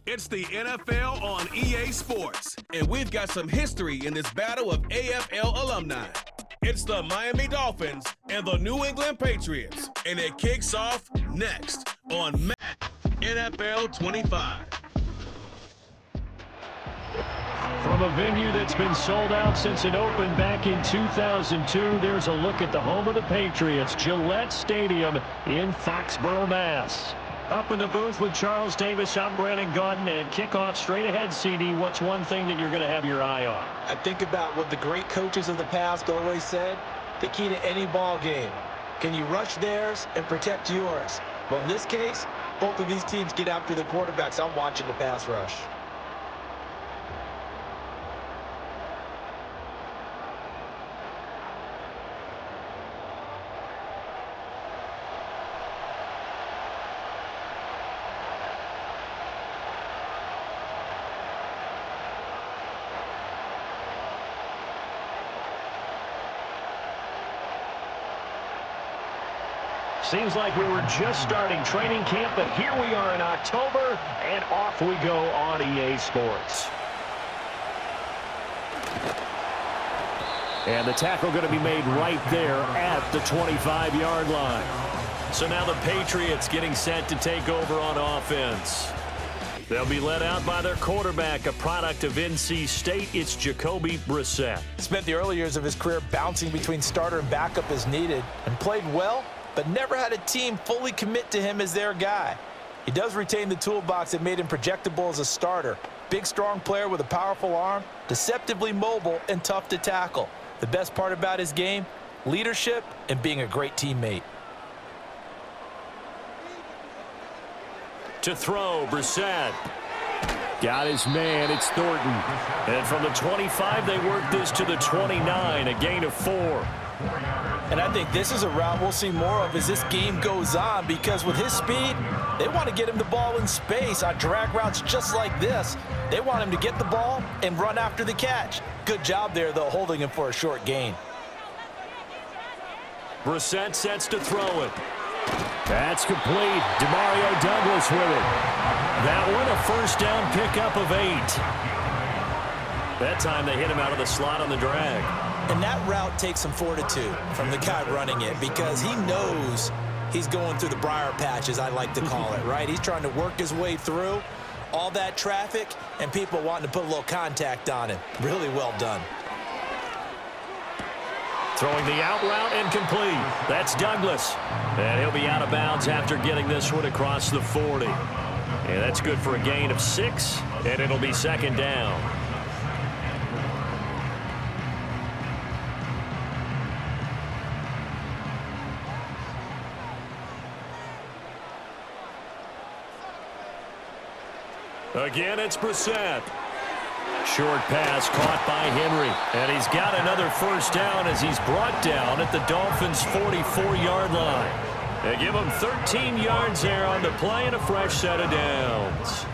It's the NFL on EA Sports, and we've got some history in this battle of AFL alumni. It's the Miami Dolphins and the New England Patriots, and it kicks off next on NFL 25. From a venue that's been sold out since it opened back in 2002, there's a look at the home of the Patriots, Gillette Stadium in Foxborough, Mass. Up in the booth with Charles Davis, I'm Brandon Gaudin, and kickoff straight ahead, CD. What's one thing that you're going to have your eye on? I think about what the great coaches of the past always said, the key to any ball game. Can you rush theirs and protect yours? Well, in this case, both of these teams get after the quarterbacks. I'm watching the pass rush. Seems like we were just starting training camp, but here we are in October, and off we go on EA Sports. And the tackle going to be made right there at the 25-yard line. So now the Patriots getting set to take over on offense. They'll be led out by their quarterback, a product of NC State. It's Jacoby Brissett. Spent the early years of his career bouncing between starter and backup as needed, and played well, but never had a team fully commit to him as their guy. He does retain the toolbox that made him projectable as a starter. Big, strong player with a powerful arm, deceptively mobile, and tough to tackle. The best part about his game, leadership and being a great teammate. To throw, Brissett. Got his man, it's Thornton. And from the 25, they work this to the 29, a gain of 4. And I think this is a route we'll see more of as this game goes on, because with his speed, they want to get him the ball in space on drag routes just like this. They want him to get the ball and run after the catch. Good job there, though, holding him for a short gain. Brissett sets to throw it. That's complete. Demario Douglas with it. That one, a first down pickup of 8. That time they hit him out of the slot on the drag. And that route takes some fortitude from the guy running it, because he knows he's going through the briar patch, as I like to call it, right? He's trying to work his way through all that traffic and people wanting to put a little contact on him. Really well done. Throwing the out route and complete. That's Douglas. And he'll be out of bounds after getting this one across the 40. And that's good for a gain of 6, and it'll be second down. Again, it's Brissett. Short pass caught by Henry. And he's got another first down as he's brought down at the Dolphins' 44-yard line. They give him 13 yards there on the play and a fresh set of downs.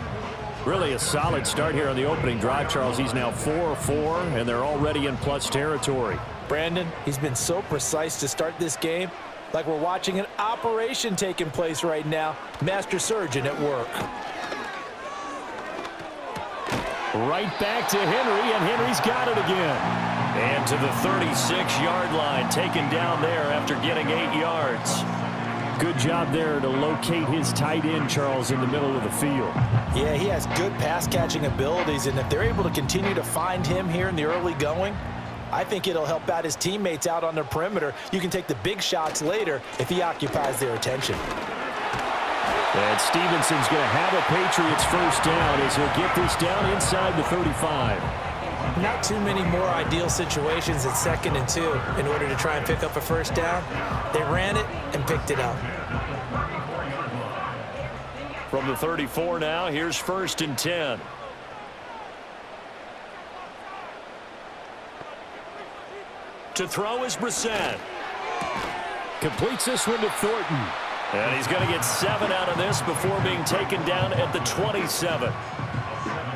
Really a solid start here on the opening drive, Charles. He's now 4-4, and they're already in plus territory. Brandon, he's been so precise to start this game, like we're watching an operation taking place right now. Master surgeon at work. Right back to Henry, and Henry's got it again. And to the 36-yard line, taken down there after getting 8 yards. Good job there to locate his tight end, Charles, in the middle of the field. Yeah, he has good pass-catching abilities, and if they're able to continue to find him here in the early going, I think it'll help out his teammates out on the perimeter. You can take the big shots later if he occupies their attention. And Stevenson's going to have a Patriots first down as he'll get this down inside the 35. Not too many more ideal situations at 2nd and 2 in order to try and pick up a first down. They ran it and picked it up. From the 34 now, here's 1st and 10. To throw is Brissett. Completes this one to Thornton. And he's going to get 7 out of this before being taken down at the 27.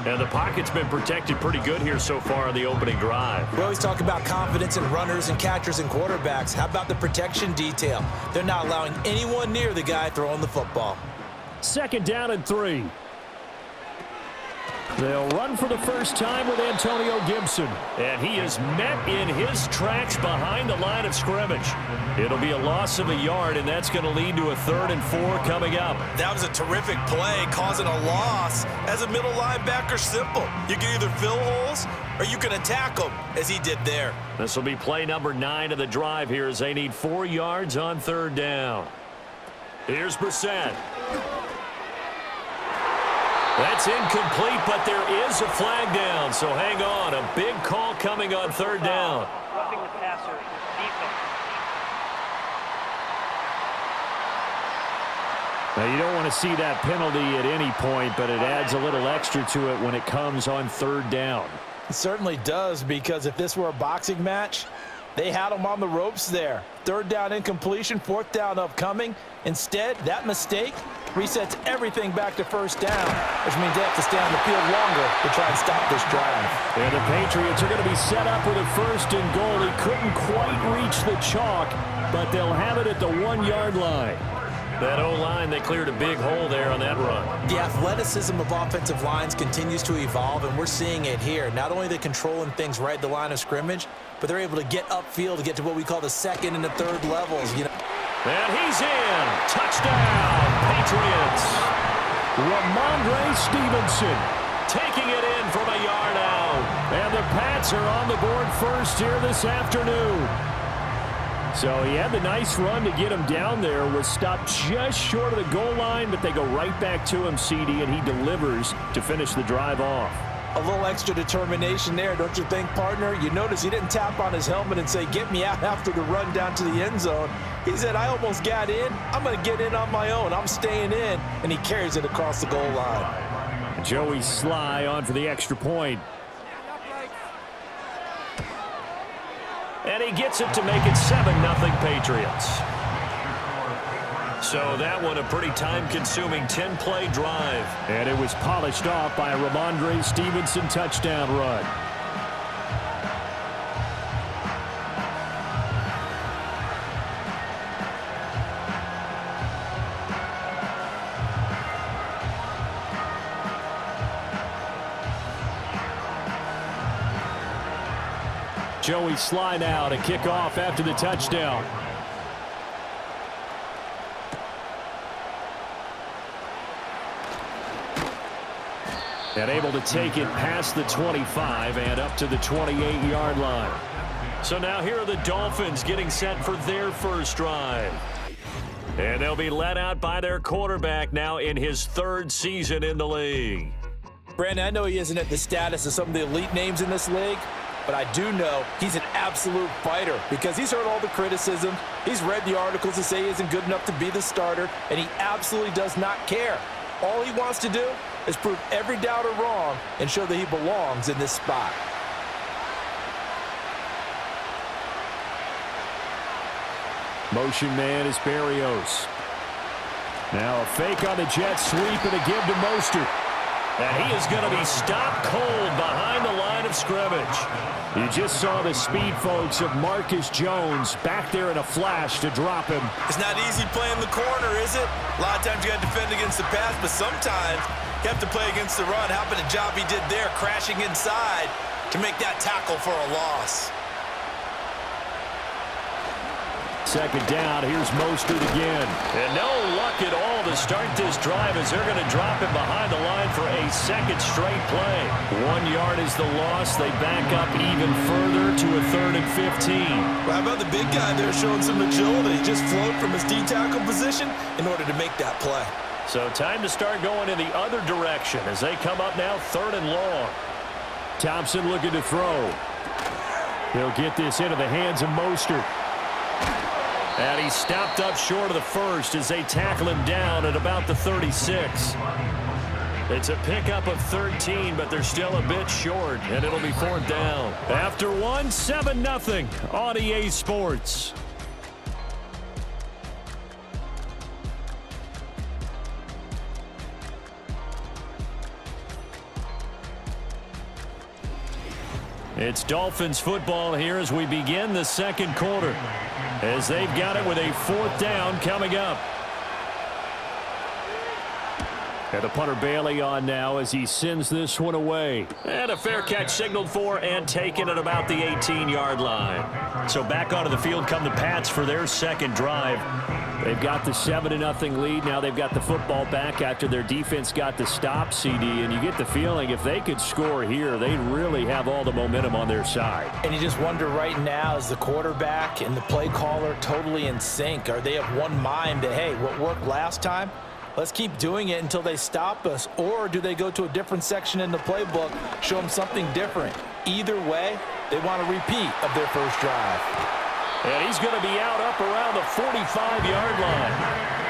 And the pocket's been protected pretty good here so far on the opening drive. We always talk about confidence in runners and catchers and quarterbacks. How about the protection detail? They're not allowing anyone near the guy throwing the football. 2nd down and 3. They'll run for the first time with Antonio Gibson. And he is met in his tracks behind the line of scrimmage. It'll be a loss of a yard, and that's going to lead to a 3rd and 4 coming up. That was a terrific play, causing a loss. As a middle linebacker, simple. You can either fill holes or you can attack them, as he did there. This will be play number 9 of the drive here as they need 4 yards on 3rd down. Here's Brissett. That's incomplete, but there is a flag down, so hang on. A big call coming on 3rd down. Roughing the passer, defense. Now, you don't want to see that penalty at any point, but it adds a little extra to it when it comes on 3rd down. It certainly does, because if this were a boxing match, they had him on the ropes there. 3rd down incompletion, 4th down upcoming. Instead, that mistake resets everything back to 1st down, which means they have to stay on the field longer to try and stop this drive. And the Patriots are going to be set up with a 1st and goal. He couldn't quite reach the chalk, but they'll have it at the 1-yard line. That O-line, they cleared a big hole there on that run. The athleticism of offensive lines continues to evolve, and we're seeing it here. Not only are they controlling things right at the line of scrimmage, but they're able to get upfield to get to what we call the 2nd and the 3rd levels. And he's in. Touchdown, Patriots. Ramondre Stevenson taking it in from a yard out. And the Pats are on the board first here this afternoon. So he had the nice run to get him down there, was stopped just short of the goal line, but they go right back to him, CD, and he delivers to finish the drive off. A little extra determination there, don't you think, partner? You notice he didn't tap on his helmet and say, get me out after the run down to the end zone. He said, I almost got in. I'm going to get in on my own. I'm staying in. And he carries it across the goal line. Joey Sly on for the extra point. And he gets it to make it 7-0 Patriots. So that one a pretty time-consuming 10-play drive. And it was polished off by a Ramondre Stevenson touchdown run. Joey Sly now to kick off after the touchdown. And able to take it past the 25 and up to the 28-yard line. So now here are the Dolphins getting set for their first drive. And they'll be led out by their quarterback now in his 3rd season in the league. Brandon, I know he isn't at the status of some of the elite names in this league, but I do know he's an absolute fighter because he's heard all the criticism. He's read the articles that say he isn't good enough to be the starter, and he absolutely does not care. All he wants to do is prove every doubter wrong and show that he belongs in this spot. Motion man is Berrios. Now a fake on the jet sweep and a give to Mostert. And he is going to be stopped cold behind the line of scrimmage. You just saw the speed, folks, of Marcus Jones back there in a flash to drop him. It's not easy playing the corner, is it? A lot of times you got to defend against the pass, but sometimes you have to play against the run. How about the job he did there, crashing inside to make that tackle for a loss? 2nd down, here's Mostert again. And no luck at all to start this drive as they're going to drop him behind the line for a 2nd straight play. 1 yard is the loss. They back up even further to a 3rd and 15. Well, how about the big guy there showing some agility? He just flowed from his D-tackle position in order to make that play. So time to start going in the other direction as they come up now 3rd and long. Thompson looking to throw. He'll get this into the hands of Mostert. And he's stopped up short of the 1st as they tackle him down at about the 36. It's a pickup of 13, but they're still a bit short, and it'll be 4th down. After one, 7-0 on EA Sports. It's Dolphins football here as we begin the 2nd quarter, as they've got it with a 4th down coming up. And the punter Bailey on now as he sends this one away. And a fair catch signaled for and taken at about the 18-yard line. So back onto the field come the Pats for their second drive. They've got the 7-0 lead. Now they've got the football back after their defense got the stop, CD. And you get the feeling if they could score here, they'd really have all the momentum on their side. And you just wonder right now, is the quarterback and the play caller totally in sync? Are they of one mind that, hey, what worked last time? Let's keep doing it until they stop us. Or do they go to a different section in the playbook, show them something different? Either way, they want a repeat of their first drive. And he's going to be out up around the 45-yard line.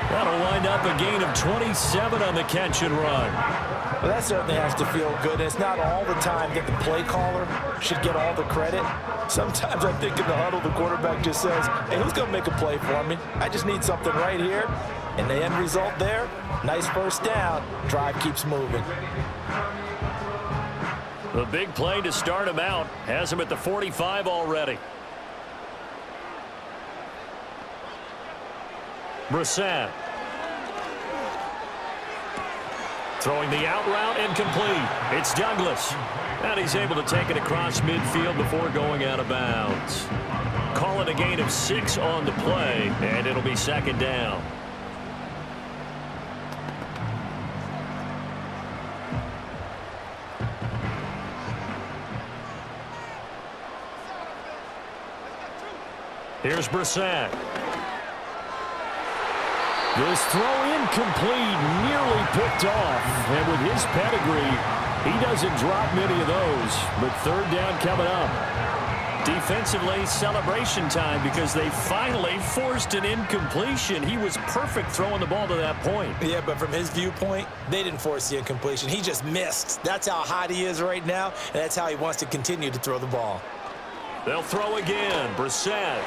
That'll wind up a gain of 27 on the catch and run. Well, that certainly has to feel good. It's not all the time that the play caller should get all the credit. Sometimes I think in the huddle, the quarterback just says, hey, who's going to make a play for me? I just need something right here. And the end result there, nice first down. Drive keeps moving. The big play to start him out has him at the 45 already. Brissett. Throwing the out route incomplete. It's Douglas. And he's able to take it across midfield before going out of bounds. Call it a gain of 6 on the play, and it'll be second down. Here's Brissett. This throw incomplete, nearly picked off. And with his pedigree, he doesn't drop many of those. But third down coming up. Defensively, celebration time because they finally forced an incompletion. He was perfect throwing the ball to that point. Yeah, but from his viewpoint, they didn't force the incompletion. He just missed. That's how hot he is right now, and that's how he wants to continue to throw the ball. They'll throw again. Brissett.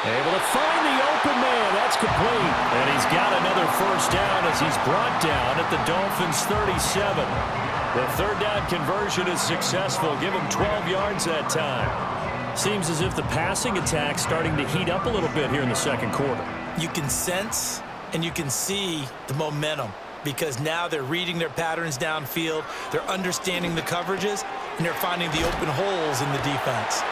Able to find the open man. That's complete. And he's got another first down as he's brought down at the Dolphins' 37. The third down conversion is successful. Give him 12 yards that time. Seems as if the passing attack's starting to heat up a little bit here in the second quarter. You can sense and you can see the momentum because now they're reading their patterns downfield, they're understanding the coverages, and they're finding the open holes in the defense.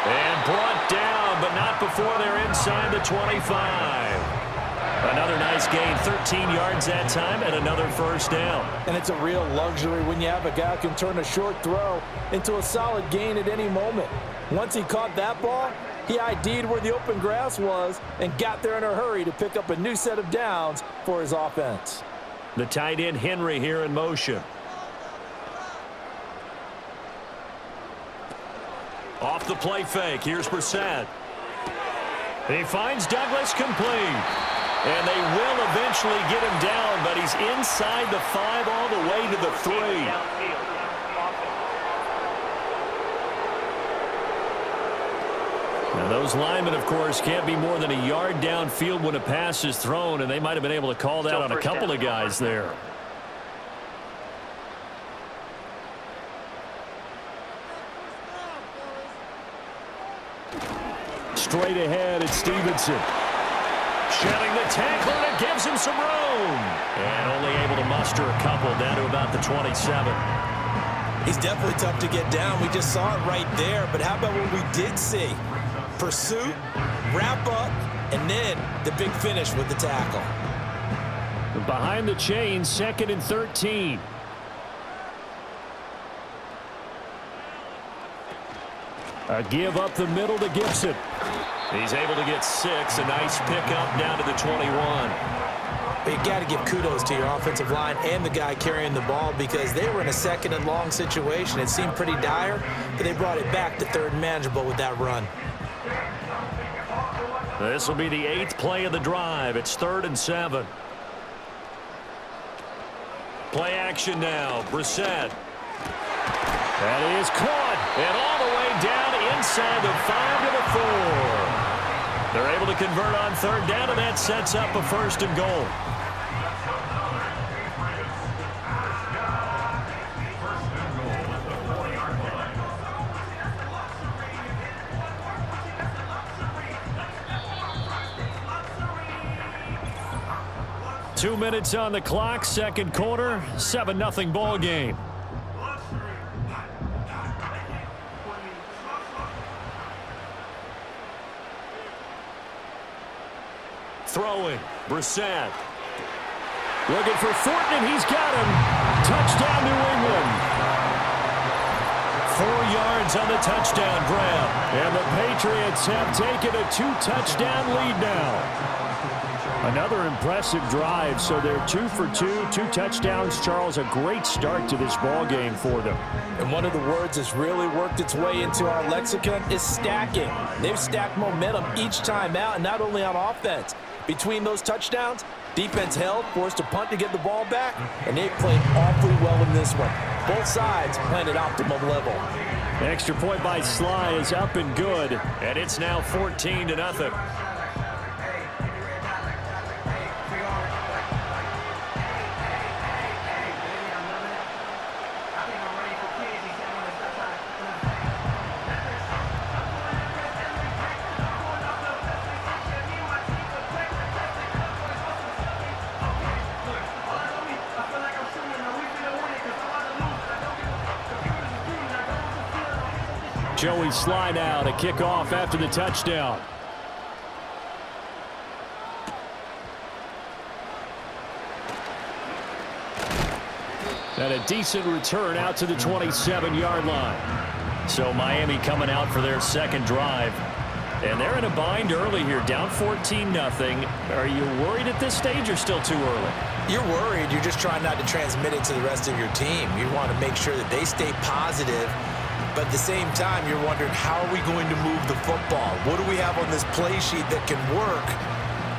And brought down, but not before they're inside the 25. Another nice gain, 13 yards that time, and another first down. And it's a real luxury when you have a guy who can turn a short throw into a solid gain at any moment. Once he caught that ball, he ID'd where the open grass was and got there in a hurry to pick up a new set of downs for his offense. The tight end Henry here in motion. Off the play fake, here's Brissett. He finds Douglas complete. And they will eventually get him down, but he's inside the 5 all the way to the 3. Now those linemen, of course, can't be more than a yard downfield when a pass is thrown, and they might have been able to call that on a couple of guys there. Straight ahead, it's Stevenson. Shedding the tackle, and it gives him some room. And only able to muster a couple down to about the 27. He's definitely tough to get down. We just saw it right there. But how about what we did see? Pursuit, wrap up, and then the big finish with the tackle. Behind the chain, 2nd and 13. A give up the middle to Gibson. He's able to get 6. A nice pickup down to the 21. But you got to give kudos to your offensive line and the guy carrying the ball because they were in a 2nd and long situation. It seemed pretty dire, but they brought it back to 3rd and manageable with that run. This will be the 8th play of the drive. It's 3rd and 7. Play action now. Brissett. That is caught. And all the way down inside the 5 to the 4. They're able to convert on 3rd down, and that sets up a 1st and goal. 2 minutes on the clock, second quarter, 7-0 ball game. Throwing, Brissett. Looking for Thornton, and he's got him. Touchdown, New England. 4 yards on the touchdown grab. And the Patriots have taken a 2-touchdown lead now. Another impressive drive, so they're 2 for 2, 2 touchdowns. Charles, a great start to this ball game for them. And one of the words that's really worked its way into our lexicon is stacking. They've stacked momentum each time out, and not only on offense. Between those touchdowns, defense held, forced to punt to get the ball back, and they played awfully well in this one. Both sides playing at optimum level. The extra point by Sly is up and good, and it's now 14-0. Joey Sly now to kick off after the touchdown. And a decent return out to the 27-yard line. So Miami coming out for their second drive. And they're in a bind early here, down 14-0. Are you worried at this stage or still too early? You're worried. You're just trying not to transmit it to the rest of your team. You want to make sure that they stay positive. But at the same time, you're wondering, how are we going to move the football? What do we have on this play sheet that can work?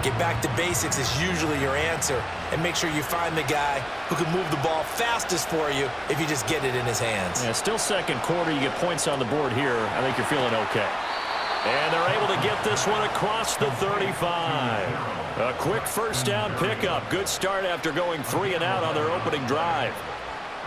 Get back to basics is usually your answer. And make sure you find the guy who can move the ball fastest for you if you just get it in his hands. Yeah, still second quarter. You get points on the board here. I think you're feeling okay. And they're able to get this one across the 35. A quick first down pickup. Good start after going 3 and out on their opening drive.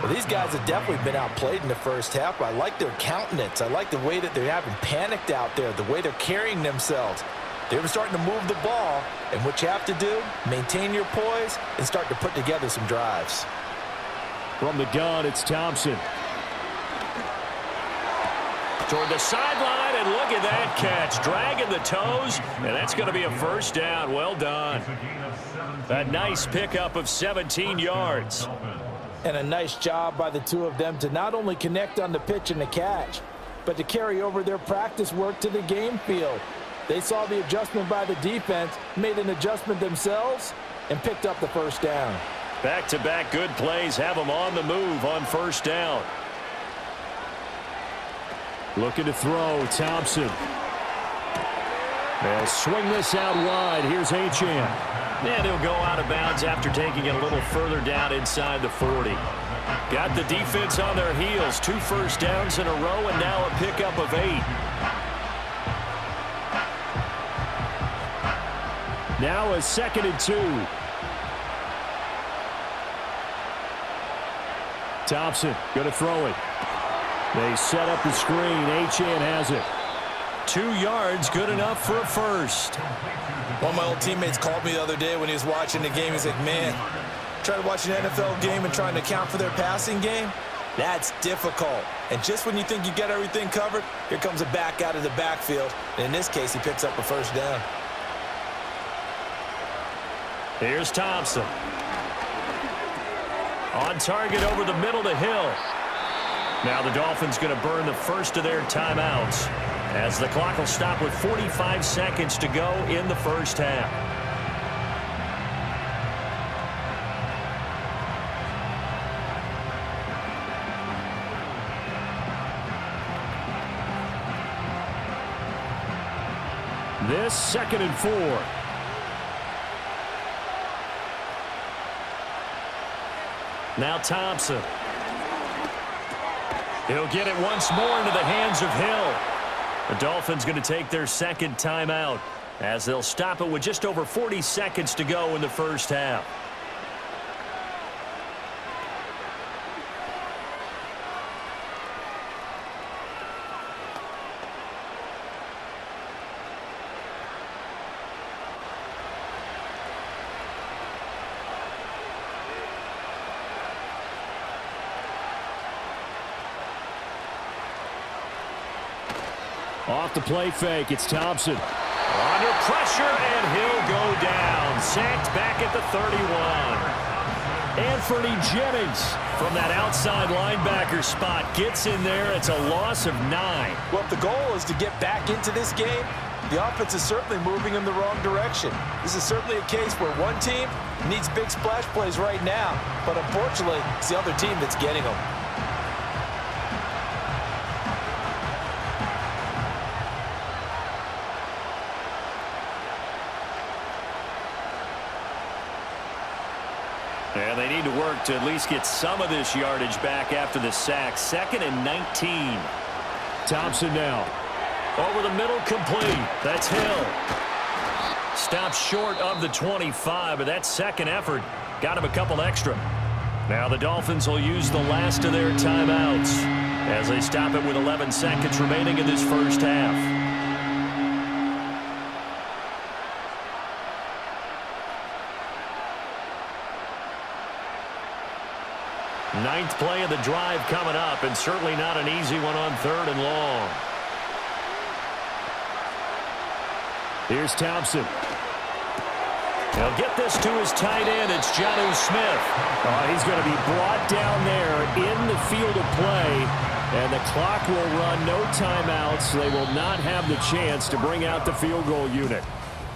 Well, these guys have definitely been outplayed in the first half. I like their countenance. I like the way that they haven't panicked out there, the way they're carrying themselves. They're starting to move the ball, and what you have to do, maintain your poise and start to put together some drives. From the gun, it's Thompson. Toward the sideline, and look at that catch. Dragging the toes, and that's going to be a first down. Well done. A nice pickup of 17 yards. And a nice job by the two of them to not only connect on the pitch and the catch, but to carry over their practice work to the game field. They saw the adjustment by the defense, made an adjustment themselves, and picked up the first down. Back-to-back good plays have them on the move on first down. Looking to throw, Thompson. They'll swing this out wide. Here's Achane. And he'll go out of bounds after taking it a little further down inside the 40. Got the defense on their heels. 2 first downs in a row, and now a pickup of 8. Now a 2nd and 2. Thompson going to throw it. They set up the screen. Achane has it. 2 yards, good enough for a first. One of my old teammates called me the other day when he was watching the game. He's like, man, trying to watch an NFL game and trying to account for their passing game, that's difficult. And just when you think you got everything covered, here comes a back out of the backfield. And in this case, he picks up a first down. Here's Thompson. On target over the middle to Hill. Now the Dolphins going to burn the first of their timeouts, as the clock will stop with 45 seconds to go in the first half. This 2nd and 4. Now Thompson. He'll get it once more into the hands of Hill. The Dolphins going to take their second timeout, as they'll stop it with just over 40 seconds to go in the first half. Off the play fake, it's Thompson. Under pressure, and he'll go down. Sacked back at the 31. Anthony Jennings from that outside linebacker spot gets in there. It's a loss of 9. Well, if the goal is to get back into this game, the offense is certainly moving in the wrong direction. This is certainly a case where one team needs big splash plays right now, but unfortunately, it's the other team that's getting them. And they need to work to at least get some of this yardage back after the sack. 2nd and 19. Thompson now. Over the middle, complete. That's Hill. Stopped short of the 25, but that second effort got him a couple extra. Now the Dolphins will use the last of their timeouts as they stop it with 11 seconds remaining in this first half. Ninth play of the drive coming up, and certainly not an easy one on 3rd and long. Here's Thompson. He'll get this to his tight end. It's Jonnu Smith. He's going to be brought down there in the field of play, and the clock will run. No timeouts. They will not have the chance to bring out the field goal unit.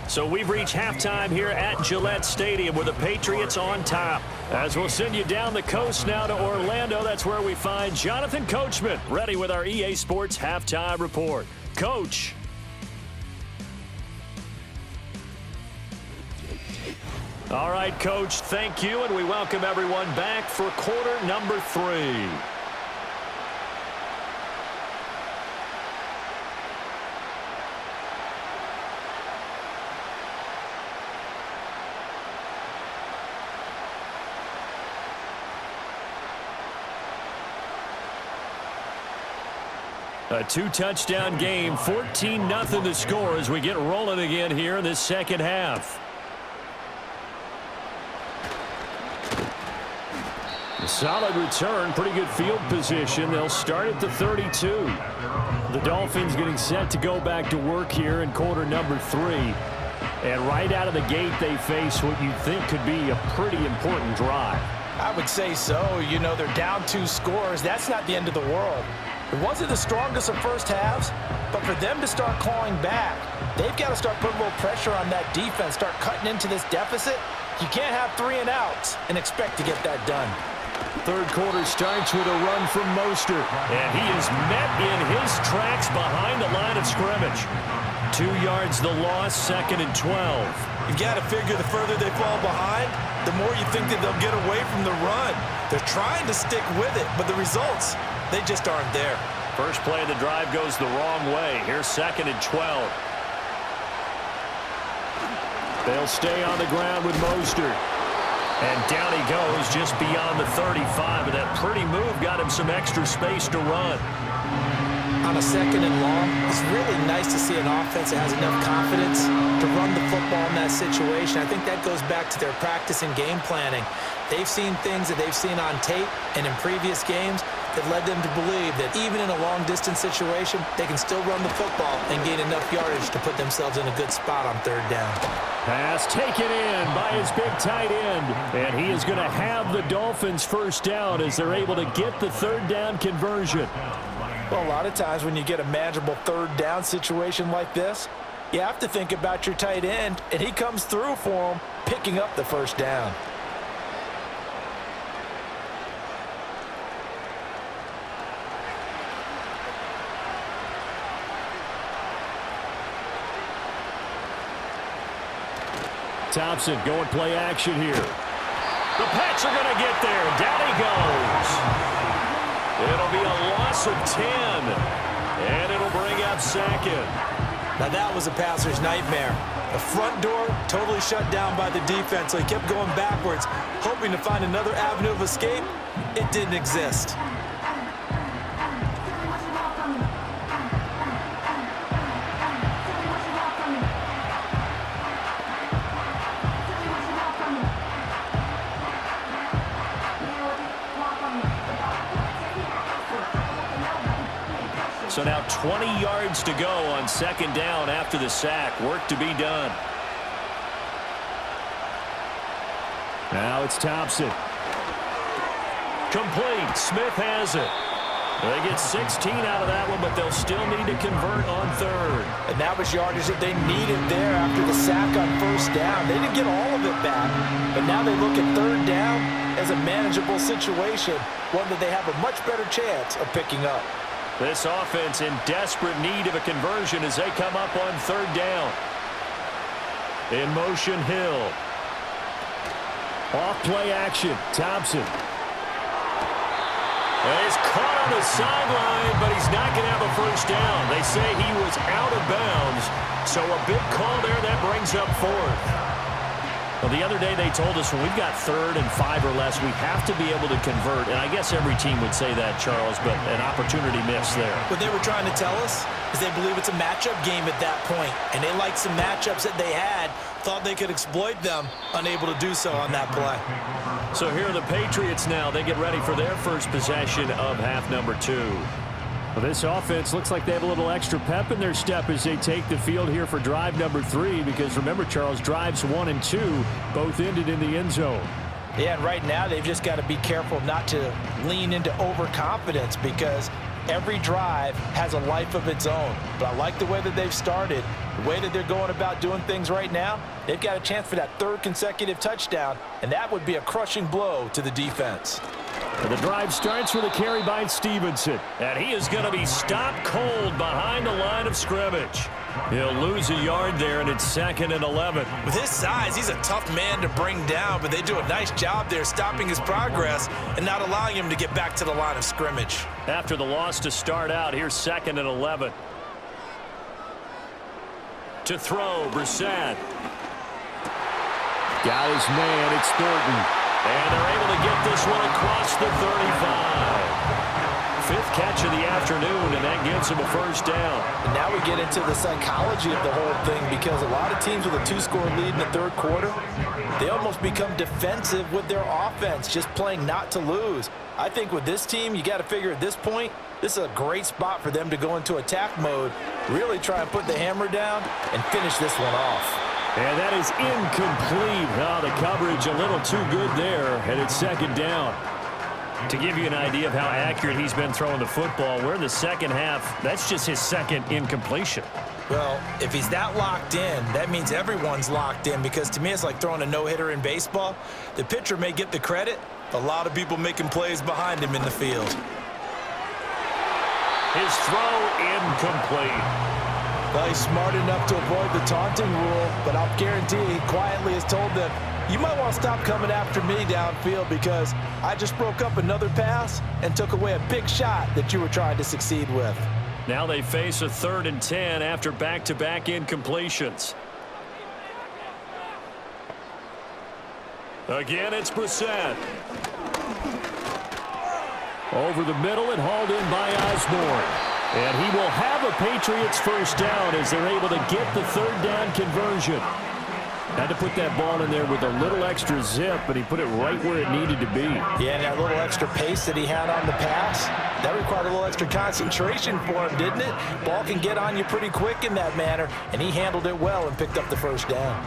So we've reached halftime here at Gillette Stadium with the Patriots on top. As we'll send you down the coast now to Orlando, that's where we find Jonathan Coachman ready with our EA Sports Halftime Report. Coach. All right, Coach, thank you, and we welcome everyone back for quarter number 3. A 2-touchdown game, 14-0 the score as we get rolling again here in this second half. A solid return, pretty good field position. They'll start at the 32. The Dolphins getting set to go back to work here in quarter number 3. And right out of the gate, they face what you think could be a pretty important drive. I would say so. You know, they're down 2 scores. That's not the end of the world. It wasn't the strongest of first halves, but for them to start clawing back, they've got to start putting a little pressure on that defense, start cutting into this deficit. You can't have 3 and outs and expect to get that done. Third quarter starts with a run from Mostert, and he is met in his tracks behind the line of scrimmage. 2 yards the loss, 2nd and 12. You've got to figure the further they fall behind, the more you think that they'll get away from the run. They're trying to stick with it, but the results, they just aren't there. First play of the drive goes the wrong way. Here's 2nd and 12. They'll stay on the ground with Mostert. And down he goes just beyond the 35. But that pretty move got him some extra space to run. On a 2nd and long, it's really nice to see an offense that has enough confidence to run the football in that situation. I think that goes back to their practice and game planning. They've seen things that they've seen on tape and in previous games that led them to believe that even in a long-distance situation, they can still run the football and gain enough yardage to put themselves in a good spot on 3rd down. Pass taken in by his big tight end. And he is going to have the Dolphins first down as they're able to get the 3rd down conversion. Well, a lot of times when you get a manageable 3rd down situation like this, you have to think about your tight end, and he comes through for him, picking up the 1st down. Thompson going play action here. The Pats are going to get there. Down he goes. It'll be a loss of 10. And it'll bring up 2nd. Now that was a passer's nightmare. The front door totally shut down by the defense, so he kept going backwards, hoping to find another avenue of escape. It didn't exist. So now 20 yards to go on second down after the sack. Work to be done. Now it's Thompson. Complete. Smith has it. They get 16 out of that one, but they'll still need to convert on third. And that was yardage that they needed there after the sack on first down. They didn't get all of it back, but now they look at third down as a manageable situation, one that they have a much better chance of picking up. This offense in desperate need of a conversion as they come up on third down. In motion, Hill. Off play action, Thompson. He's caught on the sideline, but he's not going to have a first down. They say he was out of bounds, so a big call there that brings up fourth. Well, the other day they told us when we've got 3rd and 5 or less, we have to be able to convert. And I guess every team would say that, Charles, but an opportunity missed there. What they were trying to tell us is they believe it's a matchup game at that point, and they liked some matchups that they had, thought they could exploit them, unable to do so on that play. So here are the Patriots now. They get ready for their first possession of half number 2. Well, this offense looks like they have a little extra pep in their step as they take the field here for drive number 3, because remember, Charles, drives 1 and 2 both ended in the end zone. Yeah, and right now they've just got to be careful not to lean into overconfidence, because every drive has a life of its own. But I like the way that they've started, the way that they're going about doing things right now. They've got a chance for that 3rd consecutive touchdown, and that would be a crushing blow to the defense. The drive starts with a carry by Stevenson, and he is going to be stopped cold behind the line of scrimmage. He'll lose a yard there, and it's 2nd and 11. With his size, he's a tough man to bring down, but they do a nice job there stopping his progress and not allowing him to get back to the line of scrimmage. After the loss to start out, here's 2nd and 11. To throw, Brissett. Got his man, it's Thornton. And they're able to get this one across the 35. 5th catch of the afternoon, and that gives him a first down. And now we get into the psychology of the whole thing, because a lot of teams with a 2-score lead in the 3rd quarter, they almost become defensive with their offense, just playing not to lose. I think with this team, you got to figure at this point, this is a great spot for them to go into attack mode, really try and put the hammer down and finish this one off. And that is incomplete. Oh, the coverage a little too good there, and it's 2nd down. To give you an idea of how accurate he's been throwing the football, we're in the second half. That's just his 2nd incompletion. Well, if he's that locked in, that means everyone's locked in, because to me it's like throwing a no-hitter in baseball. The pitcher may get the credit, a lot of people making plays behind him in the field. His throw incomplete. Well, he's smart enough to avoid the taunting rule, but I'll guarantee he quietly has told them, you might want to stop coming after me downfield, because I just broke up another pass and took away a big shot that you were trying to succeed with. Now they face a 3rd and 10 after back-to-back incompletions. Again, it's Brissett. Over the middle and hauled in by Osborne. And he will have a Patriots first down as they're able to get the 3rd down conversion. Had to put that ball in there with a little extra zip, but he put it right where it needed to be. Yeah, and that little extra pace that he had on the pass, that required a little extra concentration for him, didn't it? Ball can get on you pretty quick in that manner, and he handled it well and picked up the first down.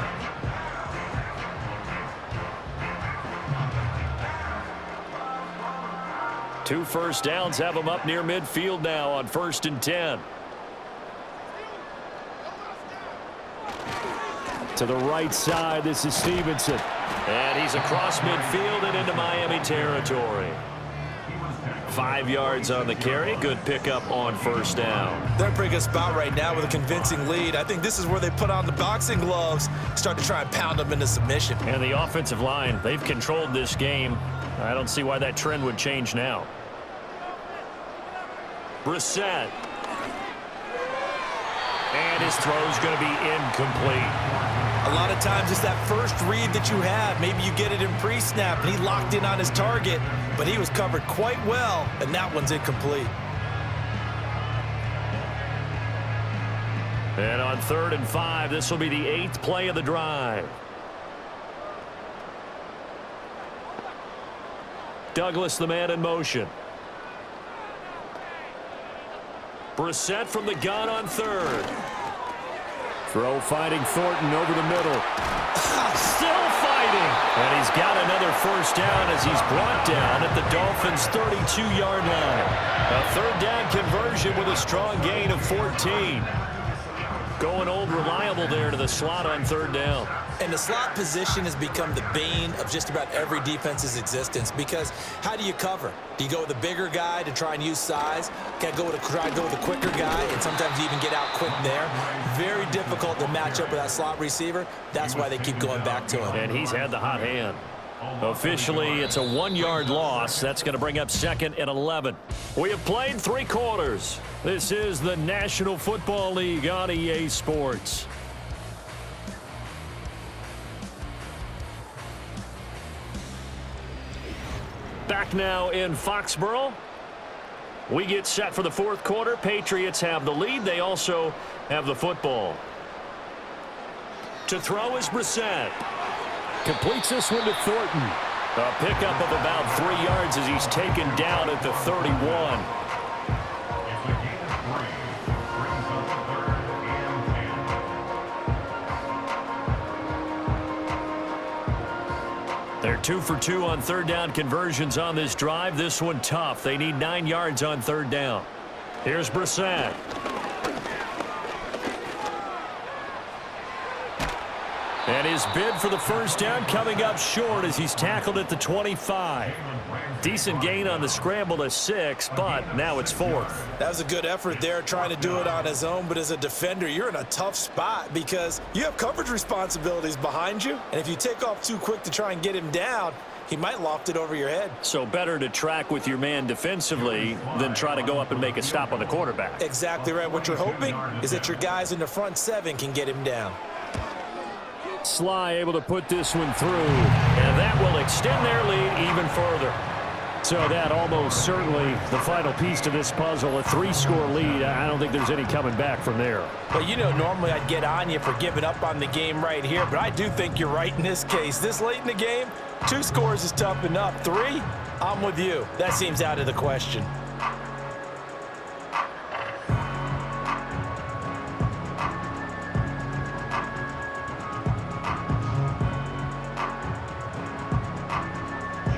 Two first downs have him up near midfield now on 1st and 10. To the right side, this is Stevenson. And he's across midfield and into Miami territory. 5 yards on the carry. Good pickup on first down. They're in a pretty good spot right now with a convincing lead. I think this is where they put on the boxing gloves, start to try and pound them into submission. And the offensive line, they've controlled this game. I don't see why that trend would change now. Brissett. And his throw's going to be incomplete. A lot of times it's that first read that you have. Maybe you get it in pre-snap, and he locked in on his target, but he was covered quite well, and that one's incomplete. And on 3rd and 5, this will be the 8th play of the drive. Douglas, the man in motion. Brissett from the gun on third. Throw finding Thornton over the middle. Still fighting. And he's got another first down as he's brought down at the Dolphins' 32-yard line. A third down conversion with a strong gain of 14. Going old reliable there to the slot on third down. And the slot position has become the bane of just about every defense's existence, because how do you cover? Do you go with a bigger guy to try and use size? Can't go with try to go with a quicker guy, and sometimes you even get out quick there. Very difficult to match up with that slot receiver. That's why they keep going back to him. And he's had the hot hand. Officially, it's a 1-yard loss. That's going to bring up 2nd and 11. We have played 3 quarters. This is the National Football League on EA Sports. Back now in Foxborough. We get set for the 4th quarter. Patriots have the lead. They also have the football. To throw is Brissett. Completes this one to Thornton. A pickup of about 3 yards as he's taken down at the 31. They're 2 for 2 on third down conversions on this drive. This one tough. They need 9 yards on third down. Here's Brissett. And his bid for the first down coming up short as he's tackled at the 25. Decent gain on the scramble to 6, but now it's 4th. That was a good effort there, trying to do it on his own, but as a defender, you're in a tough spot because you have coverage responsibilities behind you, and if you take off too quick to try and get him down, he might loft it over your head. So better to track with your man defensively than try to go up and make a stop on the quarterback. Exactly right. What you're hoping is that your guys in the front 7 can get him down. Sly able to put this one through, and that will extend their lead even further. So that almost certainly the final piece to this puzzle, a 3-score lead. I don't think there's any coming back from there. But you know, normally I'd get on you for giving up on the game right here, but I do think you're right in this case. This late in the game, 2 scores is tough enough. 3, I'm with you. That seems out of the question.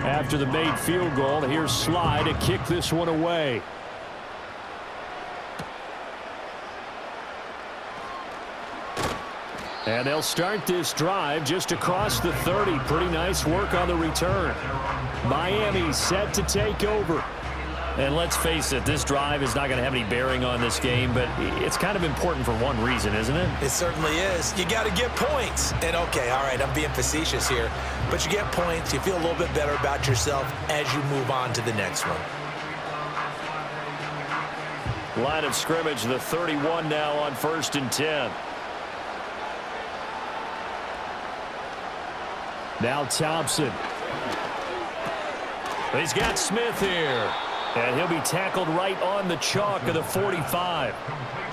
After the made field goal, here's Sly to kick this one away. And they'll start this drive just across the 30. Pretty nice work on the return. Miami set to take over. And let's face it, this drive is not going to have any bearing on this game, but it's kind of important for one reason, isn't it? It certainly is. You got to get points. And okay, all right, I'm being facetious here, but you get points, you feel a little bit better about yourself as you move on to the next one. Line of scrimmage, the 31 now on 1st and 10. Now Thompson. He's got Smith here. And he'll be tackled right on the chalk of the 45.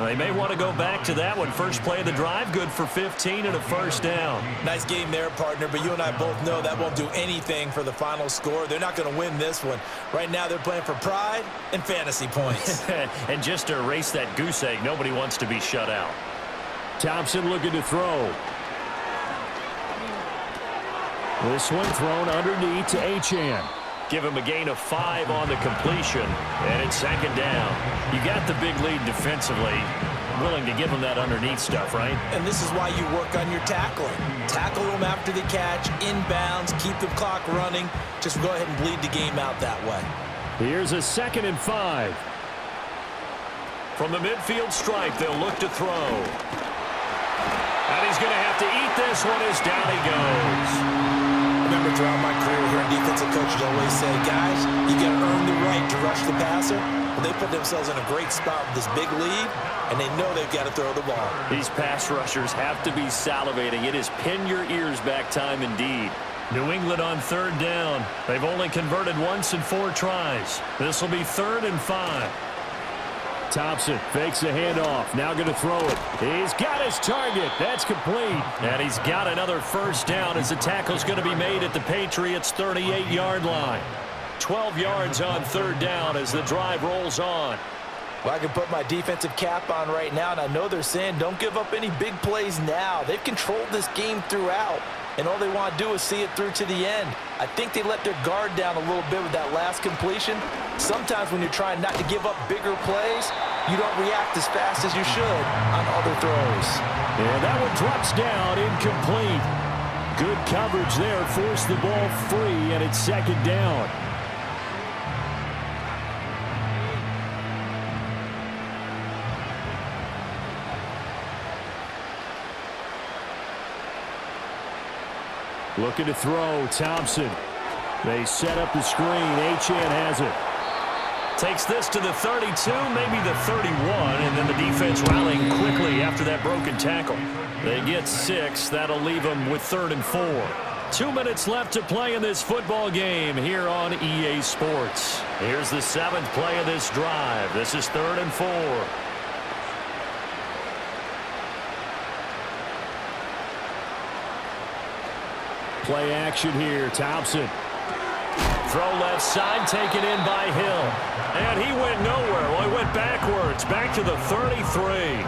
They may want to go back to that one. First play of the drive, good for 15 and a first down. Nice game there, partner, but you and I both know that won't do anything for the final score. They're not going to win this one. Right now they're playing for pride and fantasy points. And just to erase that goose egg, nobody wants to be shut out. Thompson looking to throw. This one thrown underneath to Achane. Give him a gain of 5 on the completion, and it's 2nd down. You got the big lead defensively. Willing to give him that underneath stuff, right? And this is why you work on your tackling. Tackle them after the catch, inbounds, keep the clock running. Just go ahead and bleed the game out that way. Here's a 2nd and 5. From the midfield stripe, they'll look to throw. And he's going to have to eat this one as down he goes. Remember, throughout my career here, defensive coaches always say, guys, you got to earn the right to rush the passer. Well, they put themselves in a great spot with this big lead, and they know they've got to throw the ball. These pass rushers have to be salivating. It is pin your ears back time indeed. New England on 3rd down. They've only converted once in 4 tries. This will be 3rd and 5. Thompson fakes a handoff. Now going to throw it. He's got his target. That's complete. And he's got another first down as the tackle's going to be made at the Patriots' 38-yard line. 12 yards on 3rd down as the drive rolls on. Well, I can put my defensive cap on right now, and I know they're saying don't give up any big plays now. They've controlled this game throughout, and all they want to do is see it through to the end. I think they let their guard down a little bit with that last completion. Sometimes when you're trying not to give up bigger plays, you don't react as fast as you should on other throws. And that one drops down, incomplete. Good coverage there, forced the ball free, and it's second down. Looking to throw, Thompson. They set up the screen. Achane has it. Takes this to the 32, maybe the 31, and then the defense rallying quickly after that broken tackle. They get 6. That'll leave them with 3rd and 4. 2 minutes left to play in this football game here on EA Sports. Here's the 7th play of this drive. This is 3rd and 4. Play action here. Thompson. Throw left side, taken in by Hill. And he went nowhere. Well, he went backwards, back to the 33.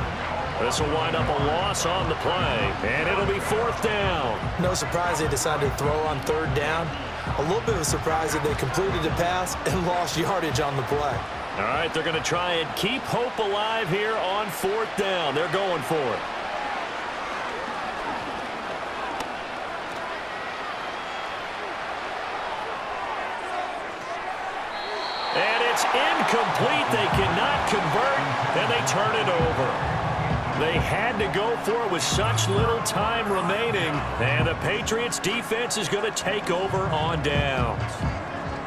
This will wind up a loss on the play, and it'll be 4th down. No surprise they decided to throw on 3rd down. A little bit of a surprise that they completed the pass and lost yardage on the play. All right, they're going to try and keep hope alive here on 4th down. They're going for it. And it's incomplete. They cannot convert, and they turn it over. They had to go for it with such little time remaining, and the Patriots defense is going to take over on downs.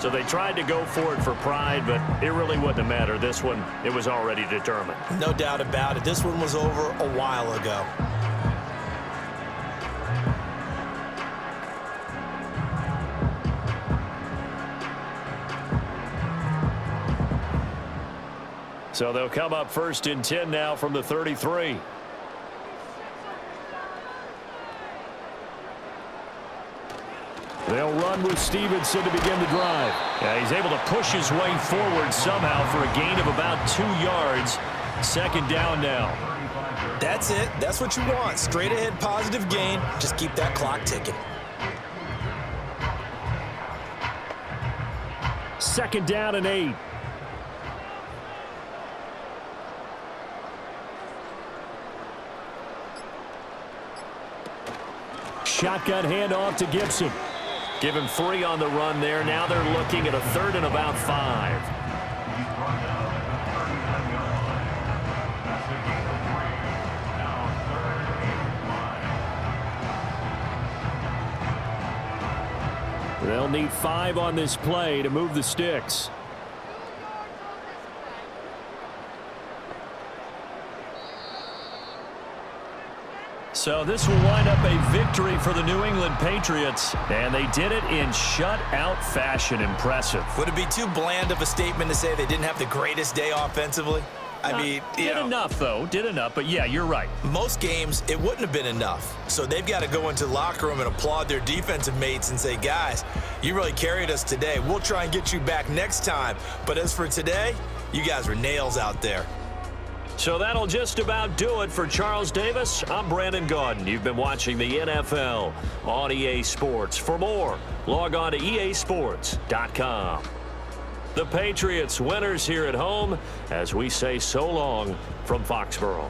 So they tried to go for it for pride, but it really wouldn't have mattered. This one, it was already determined. No doubt about it. This one was over a while ago. So they'll come up 1st and 10 now from the 33. They'll run with Stevenson to begin the drive. Yeah, he's able to push his way forward somehow for a gain of about 2 yards. 2nd down now. That's it. That's what you want. Straight ahead positive gain. Just keep that clock ticking. 2nd down and 8. Shotgun handoff to Gibson. Give him 3 on the run there. Now they're looking at a 3rd and about 5. They'll need 5 on this play to move the sticks. So this will wind up a victory for the New England Patriots, and they did it in shutout fashion. Impressive. Would it be too bland of a statement to say they didn't have the greatest day offensively? I mean, did enough, though. Did enough, but yeah, you're right. Most games, it wouldn't have been enough. So they've got to go into the locker room and applaud their defensive mates and say, guys, you really carried us today. We'll try and get you back next time. But as for today, you guys were nails out there. So that'll just about do it for Charles Davis. I'm Brandon Gaudin. You've been watching the NFL on EA Sports. For more, log on to easports.com. The Patriots winners here at home as we say so long from Foxborough.